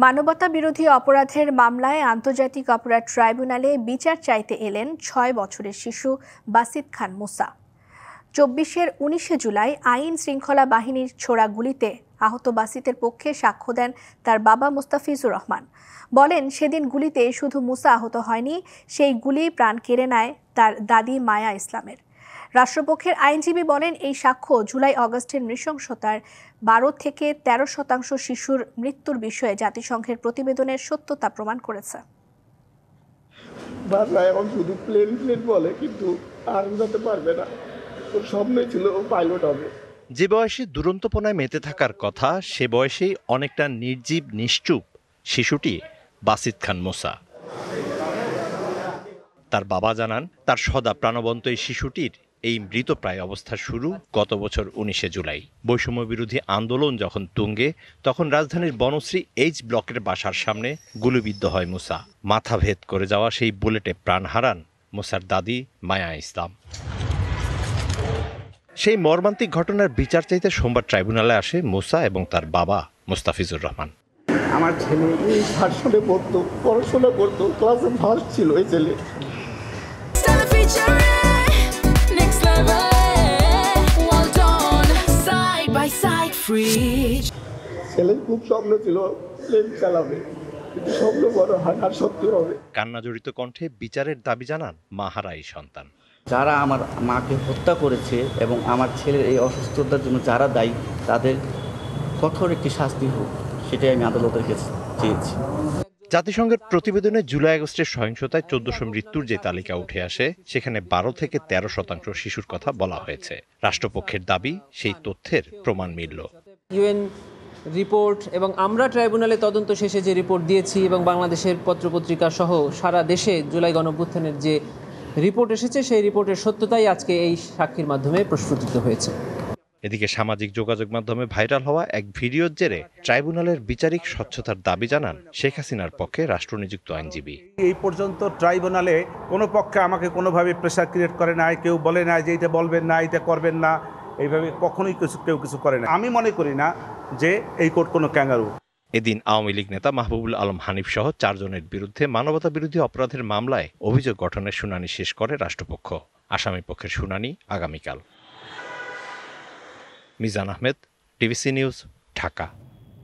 মানবতা বিরোধী অপরাধের মামলায় আন্তর্জাতিক অপরাধ ট্রাইব্যুনালে বিচার চাইতে এলেন ৬ বছরের শিশু বাসিত খান মুসা। ২৪ জুলাই আইন শৃঙ্খলা বাহিনীর ছোড়া গুলিতে আহত বাসিতের পক্ষে সাক্ষ্য দেন তার বাবা মুস্তাফিজুর রহমান। বলেন, সেদিন গুলিতে শুধু মুসা আহত হয়নি, সেই গুলি প্রাণ কেড়ে নেয় তার দাদি মায়া ইসলামের। রাষ্ট্রপক্ষের আইনজীবী বলেন, এই সাক্ষ্য জুলাই-আগস্টের নৃশংসতার ১২ থেকে ১৩% শিশুর মৃত্যুর বিষয়ে জাতিসংঘের প্রতিবেদনের সত্যতা প্রমাণ করেছে। এখন শুধু প্লেন বলে, কিন্তু আর উড়াতে পারবে না। ওর স্বপ্নই ছিল ও পাইলট হবে। যে বয়সে দুরন্তপনায় মেতে থাকার কথা, সে বয়সেই অনেকটা নির্জীব নিশ্চুপ শিশুটি বাসিত খান মুসা। তার বাবা জানান, তার সদা প্রাণবন্ত এই শিশুটির এই মৃতপ্রায় অবস্থার শুরু গত বছর ১৯ জুলাই। বৈষম্য বিরোধী আন্দোলন যখন তুঙ্গে, তখন রাজধানীর বনশ্রী এইচ ব্লকের বাসার সামনে গুলিবিদ্ধ হয় মুসা। মাথা ভেদ করে যাওয়া সেই বুলেটে প্রাণ হারান মুসার দাদি মায়া ইসলাম। সেই মর্মান্তিক ঘটনার বিচার চাইতে সোমবার ট্রাইব্যুনালে আসে মুসা এবং তার বাবা মুস্তাফিজুর রহমান। আমার ছেলে এই ভার্সনে পড়তো, পড়াশোনা করতো, ক্লাসে ফার্স্ট ছিল এই ছেলে। ছেলে খুব স্বপ্ন ছিল প্লেন চালাবে, কিন্তু স্বপ্ন বড় আর সত্যি হবে। কান্না জড়িত কণ্ঠে বিচারের দাবি জানান মাহারা এই সন্তান। যারা আমার মাকে হত্যা করেছে এবং আমার ছেলের এই অসুস্থতার জন্য যারা দায়ী, তাদের কঠোর একটি শাস্তি হোক, সেটাই আমি আদালতের কাছে চেয়েছি। জাতিসংঘের প্রতিবেদনে জুলাই-আগস্টের সহিংসতায় ১৪০০ মৃত্যুর যে তালিকা উঠে আসে, সেখানে ১২ থেকে ১৩% শিশুর কথা বলা হয়েছে। রাষ্ট্রপক্ষের দাবি, সেই তথ্যের প্রমাণ মিলল। ইউএন রিপোর্ট এবং আমরা ট্রাইব্যুনালে তদন্ত শেষে যে রিপোর্ট দিয়েছি এবং বাংলাদেশের পত্রপত্রিকা সহ সারা দেশে জুলাই গণঅভ্যুত্থানের যে রিপোর্ট এসেছে, সেই রিপোর্টের সত্যতাই আজকে এই সাক্ষীর মাধ্যমে প্রস্ফুটিত হয়েছে। এদিকে সামাজিক যোগাযোগ মাধ্যমে ভাইরাল হওয়া এক ভিডিওর জেরে ট্রাইব্যুনালের বিচারিক স্বচ্ছতার দাবি জানান শেখ হাসিনার পক্ষে রাষ্ট্রনিযুক্ত আইনজীবী। এই পর্যন্ত ট্রাইব্যুনালে কোনো পক্ষে আমাকে কোনোভাবে প্রেশার ক্রিয়েট করে নাই, কেউ বলে না যে এটা বলবেন না, এটা করবেন না, এইভাবে কখনোই কেউ কিছু করে না। আমি মনে করি না যে এই কোর্ট কোনো ক্যাঙ্গারু। এদিন আওয়ামী লীগ নেতা মাহবুবুল আলম হানিফ সহ ৪ জনের বিরুদ্ধে মানবতা বিরোধী অপরাধের মামলায় অভিযোগ গঠনের শুনানি শেষ করে রাষ্ট্রপক্ষ। আসামি পক্ষের শুনানি আগামীকাল। Mizan Ahmed, TVC news, Dhaka.